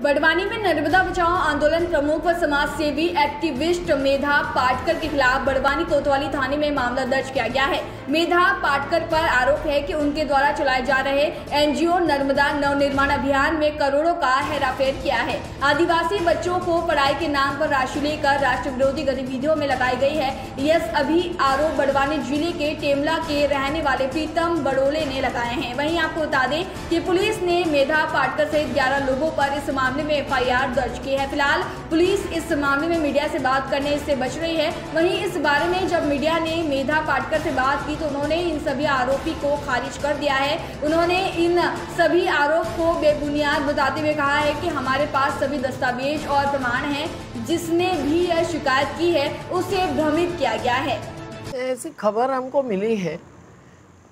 बड़वानी में नर्मदा बचाओ आंदोलन प्रमुख व समाज सेवी एक्टिविस्ट मेधा पाटकर के खिलाफ बड़वानी कोतवाली थाने में मामला दर्ज किया गया है। मेधा पाटकर पर आरोप है कि उनके द्वारा चलाए जा रहे एनजीओ नर्मदा नवनिर्माण अभियान में करोड़ों का हेराफेर किया है। आदिवासी बच्चों को पढ़ाई के नाम पर राशि लेकर राष्ट्र विरोधी गतिविधियों में लगाई गई है। यह सभी आरोप बड़वानी जिले के टेमला के रहने वाले प्रीतम बड़ोले ने लगाए हैं। वहीं आपको बता दें कि पुलिस ने मेधा पाटकर सहित 11 लोगों पर इस मामले में एफआईआर दर्ज की है। फिलहाल पुलिस इस मामले में मीडिया से बात करने से बच रही है। वहीं इस बारे में जब मीडिया ने मेधा पाटकर से बात की तो उन्होंने इन सभी आरोपी को खारिज कर दिया है। उन्होंने इन सभी आरोप को बेबुनियाद बताते हुए कहा है कि हमारे पास सभी दस्तावेज और प्रमाण हैं। जिसने भी यह शिकायत की है उसे भ्रमित किया गया है। ऐसी खबर हमको मिली है,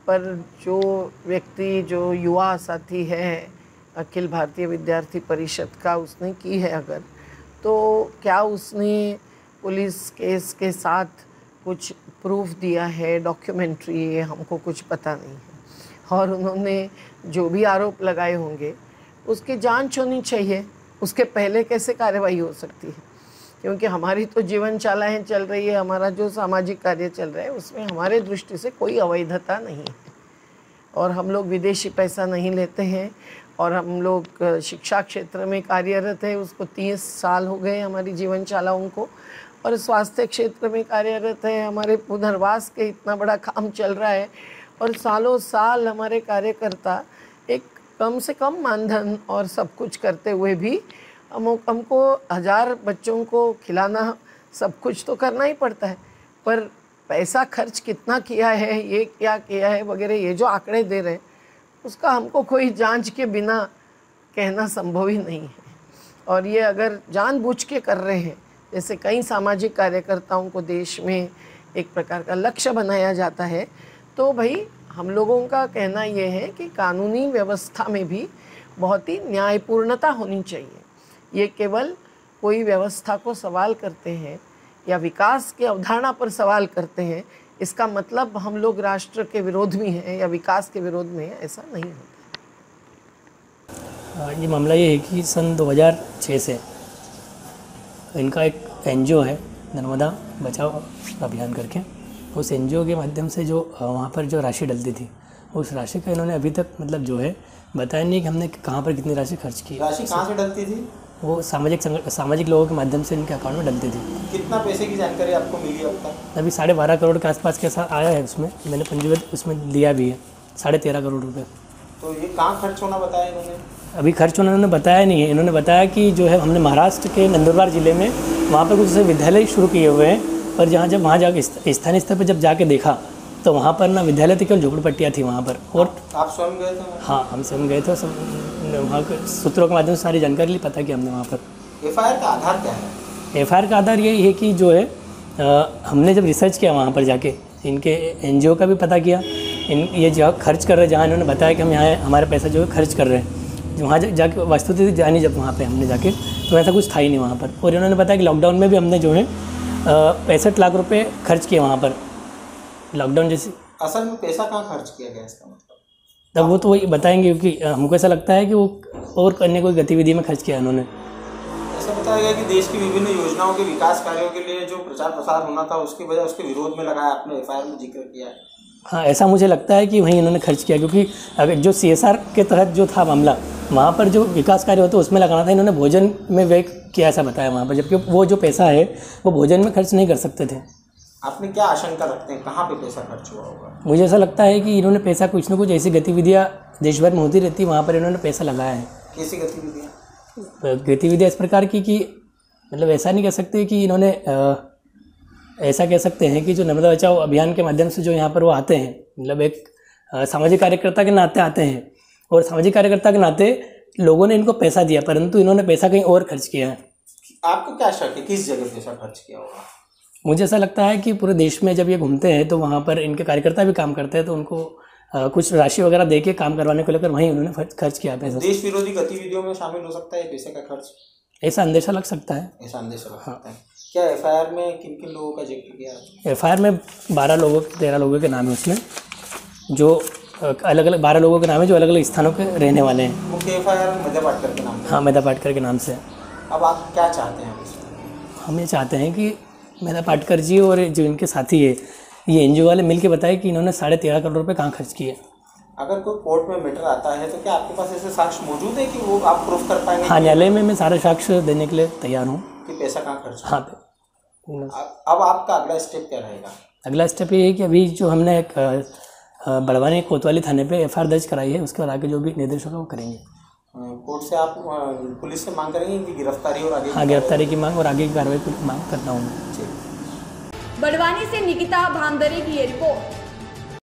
पर जो व्यक्ति जो युवा साथी है अखिल भारतीय विद्यार्थी परिषद का, उसने की है अगर, तो क्या उसने पुलिस केस के साथ कुछ प्रूफ दिया है, डॉक्यूमेंट्री है, हमको कुछ पता नहीं है। और उन्होंने जो भी आरोप लगाए होंगे उसकी जांच होनी चाहिए। उसके पहले कैसे कार्रवाई हो सकती है? क्योंकि हमारी तो जीवन चालाएँ चल रही है, हमारा जो सामाजिक कार्य चल रहा है उसमें हमारे दृष्टि से कोई अवैधता नहीं है। और हम लोग विदेशी पैसा नहीं लेते हैं और हम लोग शिक्षा क्षेत्र में कार्यरत है। उसको 30 साल हो गए हमारी जीवन चालाओं को। और स्वास्थ्य क्षेत्र में कार्यरत है। हमारे पुनर्वास के इतना बड़ा काम चल रहा है और सालों साल हमारे कार्यकर्ता एक कम से कम मानधन और सब कुछ करते हुए भी हमको 1000 बच्चों को खिलाना, सब कुछ तो करना ही पड़ता है। पर पैसा खर्च कितना किया है, ये क्या किया है वगैरह, ये जो आंकड़े दे रहे हैं उसका हमको कोई जांच के बिना कहना संभव ही नहीं है। और ये अगर जानबूझ के कर रहे हैं, जैसे कई सामाजिक कार्यकर्ताओं को देश में एक प्रकार का लक्ष्य बनाया जाता है, तो भाई हम लोगों का कहना ये है कि कानूनी व्यवस्था में भी बहुत ही न्यायपूर्णता होनी चाहिए। ये केवल कोई व्यवस्था को सवाल करते हैं या विकास की अवधारणा पर सवाल करते हैं, इसका मतलब हम लोग राष्ट्र के विरोध में हैं या विकास के विरोध में हैं, ऐसा नहीं होता। ये मामला ये है कि सन 2006 से इनका एक एनजीओ है नर्मदा बचाओ अभियान करके, उस एनजीओ के माध्यम से जो वहाँ पर जो राशि डलती थी, उस राशि का इन्होंने अभी तक मतलब जो है बताया नहीं कि हमने कहाँ पर कितनी राशि खर्च की। राशि कहाँ से डलती थी? वो सामाजिक लोगों के माध्यम से इनके अकाउंट में डलती थी। कितना पैसे की जानकारी आपको मिली अब तक? अभी 12.5 करोड़ के आसपास के साथ आया है। उसमें मैंने पंजीबद्ध उसमें लिया भी है 13.5 करोड़ रुपये। तो ये कहाँ खर्च होना बताया इन्होंने? अभी खर्च होना इन्होंने बताया नहीं है। इन्होंने बताया कि जो है हमने महाराष्ट्र के नंदुरबार ज़िले में वहाँ पर कुछ विद्यालय शुरू किए हुए हैं, पर जहाँ जब वहाँ जाके स्थानीय स्तर पर जब जाके देखा तो वहाँ पर ना विद्यालय थी, केवल झोपड़पट्टियाँ थी वहाँ पर। और आप स्वयं गए थे? हाँ, हम स्वयं गए थे। सब वहाँ के सूत्रों के माध्यम से सारी जानकारी ली, पता कि हमने वहाँ पर। एफआईआर का आधार क्या है? एफआईआर का आधार ये है कि जो है हमने जब रिसर्च किया वहाँ पर जाके, इनके एनजीओ का भी पता किया, ये जहाँ खर्च कर रहे हैं, जहाँ इन्होंने बताया कि हम यहाँ हमारा पैसा जो है खर्च कर रहे हैं, वहाँ जाके वस्तुस्थिति जानी जब वहाँ पे हमने जाके, तो ऐसा कुछ था ही नहीं वहाँ पर। और इन्होंने बताया कि लॉकडाउन में भी हमने जो है 65 लाख रुपए खर्च किए वहाँ पर, लॉकडाउन जैसे। असल में पैसा कहाँ खर्च किया गया इसका मतलब? तब वो तो वही बताएंगे, क्योंकि हमको ऐसा लगता है कि वो और अन्य कोई गतिविधि में खर्च किया उन्होंने। ऐसा बताया गया कि देश की विभिन्न योजनाओं के विकास कार्यों के लिए जो प्रचार प्रसार होना था उसकी वजह उसके विरोध में लगाया, आपने एफआईआर में जिक्र किया है। हाँ, ऐसा मुझे लगता है कि वहीं इन्होंने खर्च किया, क्योंकि अगर जो CSR के तहत जो था मामला, वहाँ पर जो विकास कार्य होते उसमें लगाना था, इन्होंने भोजन में व्यय किया ऐसा बताया वहाँ पर, जबकि वो जो पैसा है वो भोजन में खर्च नहीं कर सकते थे। आपने क्या आशंका रखते हैं, कहाँ पे पैसा खर्च हुआ होगा? मुझे ऐसा लगता है कि इन्होंने पैसा कुछ न कुछ ऐसी गतिविधियाँ देश भर में होती रहती, वहाँ पर इन्होंने पैसा लगाया है। कैसी गतिविधियाँ? गतिविधियाँ इस प्रकार की कि मतलब ऐसा नहीं कह सकते कि इन्होंने ऐसा कह सकते हैं कि जो नर्मदा बचाओ अभियान के माध्यम से जो यहाँ पर वो आते हैं, मतलब एक सामाजिक कार्यकर्ता के नाते आते हैं, और सामाजिक कार्यकर्ता के नाते लोगों ने इनको पैसा दिया, परंतु इन्होंने पैसा कहीं और खर्च किया है। आपको क्या शक है, किस जगह पैसा खर्च किया होगा? मुझे ऐसा लगता है कि पूरे देश में जब ये घूमते हैं तो वहाँ पर इनके कार्यकर्ता भी काम करते हैं, तो उनको कुछ राशि वगैरह दे के काम करवाने को लेकर वहीं उन्होंने खर्च किया पैसा। देश विरोधी गतिविधियों में शामिल हो सकता है पैसे का खर्च? ऐसा अंदेशा लग सकता है। ऐसा अंदेशा लग सकता है। क्या एफआईआर में किन किन लोगों का जिक्र किया? एफआईआर में 13 लोगों के नाम है उसमें, जो अलग अलग 12 लोगों के नाम है जो अलग अलग स्थानों के रहने वाले हैं। मुख्य एफआईआर मेधा पाटकर के नाम पे। हाँ, मेधा पाटकर के नाम से। अब आप क्या चाहते हैं इसमें? हम ये चाहते हैं कि मेधा पाटकर जी और जो इनके साथी है, ये एनजीओ वाले मिल के बताए कि इन्होंने 13.5 करोड़ रुपये कहाँ खर्च किए। अगर कोई कोर्ट में मैटर आता है तो क्या आपके पास ऐसे साक्ष्य मौजूद है कि वो आप प्रूफ कर पाएंगे? हाँ, न्यायालय में मैं सारा साक्ष्य देने के लिए तैयार हूँ कि पैसा कहाँ खर्च हुआ। हाँ। अब आपका अगला स्टेप क्या रहेगा? अगला स्टेप ये है कि अभी जो हमने एक बड़वानी कोतवाली थाने पे एफआईआर दर्ज कराई है, उसके बाद आगे जो भी निर्देश होगा वो करेंगे। कोर्ट से आप पुलिस से मांग करेंगे कि गिरफ्तारी और आगे? हाँ, गिरफ्तारी की मांग और आगे की कार्रवाई की मांग करता हूँ। बड़वानी से निकिता भामदरे की ये रिपोर्ट।